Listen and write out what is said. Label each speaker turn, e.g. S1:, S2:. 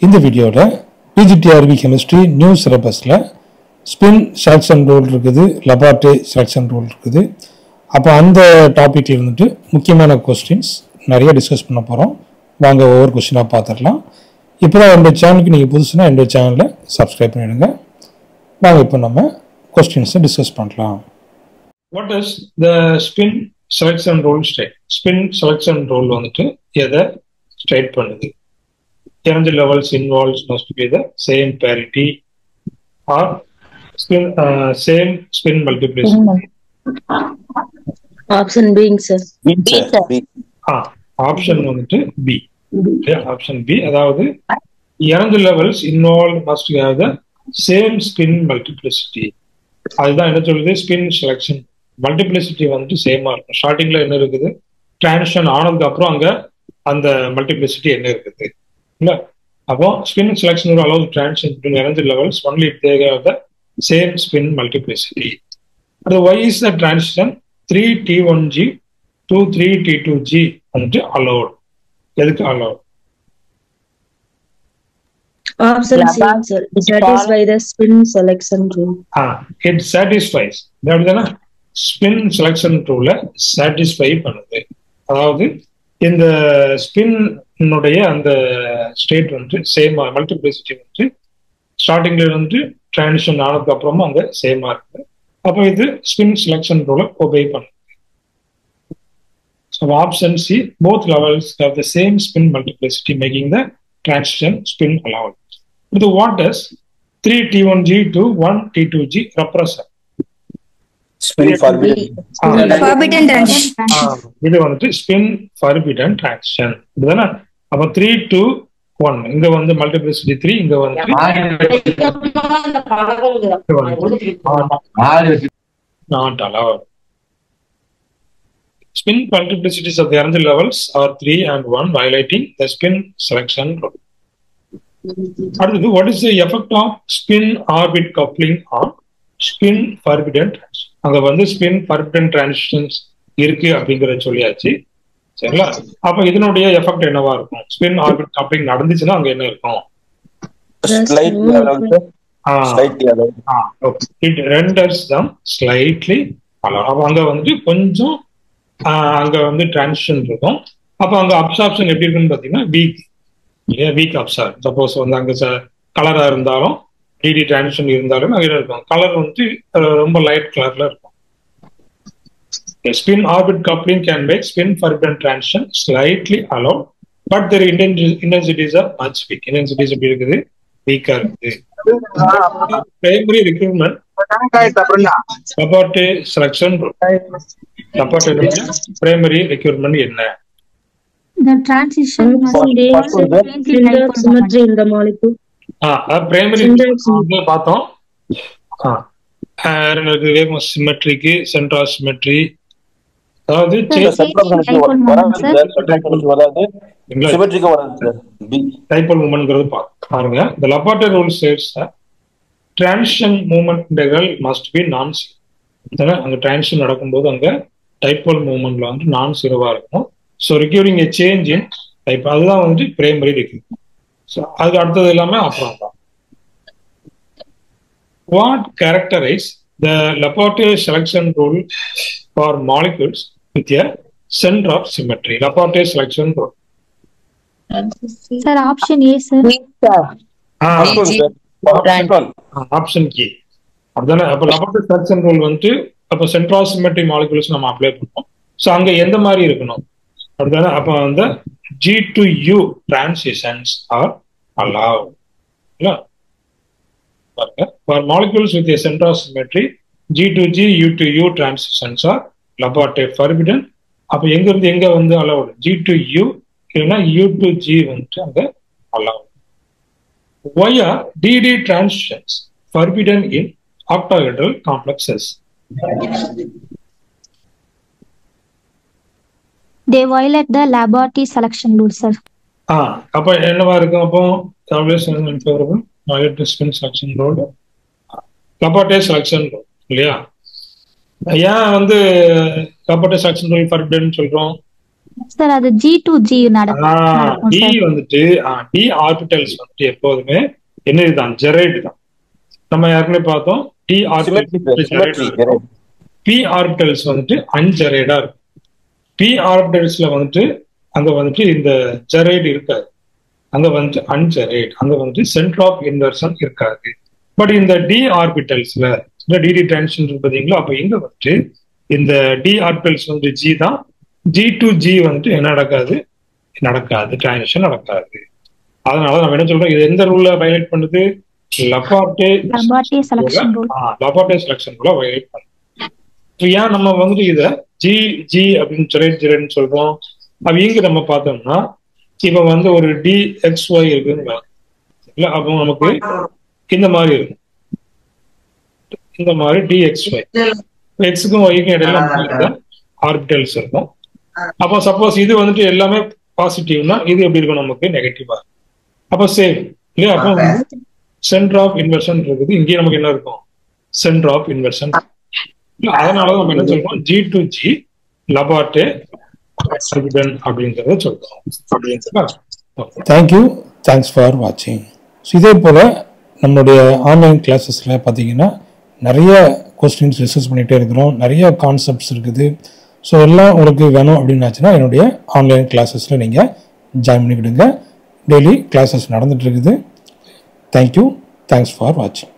S1: இந்த வீடியோவில் PGTRB chemistry new சிலபஸில் ஸ்பின் செலக்ஷன் ரூல் இருக்குது, லெபார்ட்டே செலக்ஷன் ரூல் இருக்குது. அப்போ அந்த டாப்பிக்கில் இருந்துட்டு முக்கியமான கொஸ்டின்ஸ் நிறைய டிஸ்கஸ் பண்ண போகிறோம். வாங்க ஒவ்வொரு கொஸ்டினாக பார்த்துடலாம். இப்போ தான் என்னோடய சேனலுக்கு நீங்கள் புதுசுனா என்னோட சேனலை சப்ஸ்கிரைப் பண்ணிவிடுங்க. வாங்க இப்போ நம்ம கொஸ்டின்ஸை டிஸ்கஸ் பண்ணலாம். What is the spin selection rule state? Spin selection rule வந்துட்டு எதை ஸ்டேட் பண்ணுது? Energy levels involved must be the same parity or same spin multiplicity.
S2: Option B, sir.
S1: Option வந்துட்டு B. Option B. அதாவது energy levels involved must have the same spin multiplicity. அதுதான் என்ன சொல்லுது? Spin selection multiplicity வந்துட்டு சேமா இருக்கும். ஸ்டார்டிங்ல என்ன இருக்குது? டிரான்சிஷன் ஆனதுக்கு அப்புறம் அங்க அந்த மல்டிப்ளிசிட்டி என்ன இருக்குது? அப்போ spin selection allows transition between energy levels only if they have the same spin multiplicity. And why is the transition 3T1G to 3T2G வந்துட்டு allowed? எதுக்கு allowed?
S2: Option C, sir. It satisfies the spin selection rule.
S1: It satisfies. அப்படிதானே spin selection ரூல satisfy பண்ணுது. அதாவது இந்த ஸ்பின்னுடைய அந்த state வந்து சேமா, multiplicity வந்து ஸ்டார்டிங்ல வந்து டிரான்சிஷன் ஆனதுக்கு அப்புறமா அங்க சேமா இருக்கு. அப்போ இது ஸ்பின் செலக்ஷன் ரூலை ஒபே பண்ணுது. So option C, both levels have the same spin multiplicity, making the transition spin allowed. So what does 3T1G to 1T2G represent?
S3: Spin forbidden.
S4: Forbidden transition.
S1: இது வந்துட்டு ஸ்பின் forbidden transition. இதுதானே? அப்ப 3 to 1 இங்க வந்து multiplicity 3, இங்க வந்து not allowed. Spin multiplicities of the energy levels are 3 and 1, violating the spin selection rule. அடுத்தது, what is the effect of spin orbit coupling on spin forbidden transition? அங்க வந்து spin forbidden transitions இருக்கு அப்படிங்கறத சொல்லியாச்சு, சரிங்களா? அப்ப இதனுடைய எஃபெக்ட் என்னவா இருக்கும்? ஸ்பின் ஆர்பிட் கப்ளிங் நடந்துச்சுன்னா அங்க என்ன இருக்கும்? It renders them slightly allowed. அப்ப அங்க வந்து கொஞ்சம் அங்க வந்து டிரான்சிஷன் இருக்கும். அப்ப அங்க அப்சார்ப்ஷன் எப்படி இருக்குன்னு பாத்தீங்கன்னா வீக் அப்சார்ப். சப்போஸ் வந்து அங்க கலரா இருந்தாலும் டிடி டிரான்சிஷன் இருந்தாலும் அங்க இருக்கும். கலர் வந்து ரொம்ப லைட் கலர்ல இருக்கும். Spin orbit coupling can make spin forbidden transition slightly allowed, but their intensities are much weak. Intensities எப்படி இருக்குது? வீக்கா இருக்குது. Primary requirement Laporte selection rule. Laporte primary requirement என்ன?
S4: The transition must be
S2: symmetry in the molecule.
S1: Primary பார்த்தோம். சிமெட்ரிக்கு சென்ட்ராசிமெட்ரி, அதாவது dipole மூவ்மெண்ட்ங்கிறது பாருங்க. The Laporte rule states that transition movement integral must be non-zero. அங்க transition நடக்கும்போது அங்க டைபோல் மூவ்மெண்ட்ல வந்து நான் ஜீரோவா இருக்கும். So requiring a change in type, அதுதான் வந்து பிரைமரி ரிக்யூர். ஸோ அதுக்கு அடுத்தது எல்லாமே அப்புறம் தான். What characterize the Laporte selection rule for molecules with a center of symmetry? Laporte selection rule.
S4: Sir, option A, sir.
S1: Option K. அப்படிதானே? அப்ப Laporte selection rule வந்து அப்ப center of symmetry molecules நம்ம அப்ளை பண்ணுவோம். ஸோ அங்க எந்த மாதிரி இருக்கணும்? அப்படிதானே? அப்ப வந்து G to U transitions are allowed. For molecules with a center of symmetry, G to G, U to U transitions are Laporte forbidden. அப்ப எங்க இருந்து எங்க வந்து allowed? G to U இல்லைன்னா U to G வந்து அங்க allowed. Why are DD transitions forbidden in octahedral complexes?
S4: They violate the Laporte selection rule, sir.
S1: அப்ப என்னவா இருக்கும்? அப்போ spin selection rule, Laporte selection rule இல்லையா? ஏன் வந்து Laporte selection rule forbidden சொல்றோம்?
S4: சார் அது G to G நடக்கும்
S1: டி
S4: சார்.
S1: வந்துட்டு டி ஆர்பிட்டல்ஸ் வந்துட்டு எப்போதுமே என்ன இதுதான் ஜெரைடு தான். நம்ம ஏற்கனவே பார்த்தோம் டி ஆர்பிட்டல். பி ஆர்பிட்டல்ஸ் வந்துட்டு அன்ஜெரைடா இருக்கும். பி ஆர்பிட்டல்ஸ்ல வந்துட்டு அங்க வந்துட்டு இந்த ஜெரைடு இருக்காது, அங்க வந்துட்டு அன்ஜெரைட், அங்க வந்துட்டு சென்டர் ஆஃப் இன்வர்ஷன் இருக்காது. பட் இந்த டி ஆர்பிட்டல்ஸ்ல டிடி டிரான்சிஷன் இருக்கு பாத்தீங்களா, அப்ப இங்க வந்துட்டு இந்த டி ஆர்பிட்டல்ஸ் வந்து ஜி தான். ஜி டு ஜி வந்துட்டு என்ன நடக்காது, டிரான்சிஷன் நடக்காது. அதனால நம்ம என்ன சொல்றோம், இது எந்த ரூல்ல வயலேட் பண்ணுது, லபார்ட்டே செலக்ஷன் ரூல வயலேட் பண்ணுது. ஏன் நம்ம வந்துட்டு இத ஜி ஜி அப்படின்னு ஜெரைட் சொல்றோம். அப்ப இங்க நம்ம பார்த்தோம்னா இப்ப வந்து ஒரு டி எக்ஸ் ஒய் இருக்குன்னு இல்ல, அப்போ நமக்கு இந்த மாதிரி இருக்கும், இந்த மாதிரி டி எக்ஸ் ஒய், எக்ஸுக்கும் ஒய்க்கும் இடையில ஆர்பிட்டல்ஸ் இருக்கும். அப்போ சப்போஸ் இது வந்துட்டு எல்லாமே பாசிட்டிவ்னா இது எப்படி இருக்கும், நமக்கு நெகட்டிவா. அப்போ சேம் இல்லையா, அப்போ சென்டர் ஆஃப் இன்வர்ஷன் இருக்குது, இங்கே நமக்கு என்ன இருக்கும், சென்டர் ஆஃப் இன்வர்ஷன். அதனால நம்ம என்ன சொல்றோம், ஜி டு ஜி லபார்ட்டே அப்படின்றத சொல்றோம். தேங்க்யூ, தேங்க்ஸ் ஃபார் வாட்சிங். இதே போல நம்மளுடைய ஆன்லைன் கிளாஸஸ்ல பார்த்தீங்கன்னா நிறைய கொஸ்டின்ஸ் டிஸ்கஸ் பண்ணிகிட்டே இருக்கிறோம், நிறைய கான்செப்ட்ஸ் இருக்குது. ஸோ எல்லாம் உங்களுக்கு வேணும் அப்படின்னாச்சுன்னா என்னுடைய ஆன்லைன் கிளாஸஸில் நீங்கள் ஜாயின் பண்ணிக்கிடுங்க. டெய்லி கிளாஸஸ் நடந்துட்டு இருக்குது. தேங்க்யூ, தேங்க்ஸ் ஃபார் வாட்சிங்.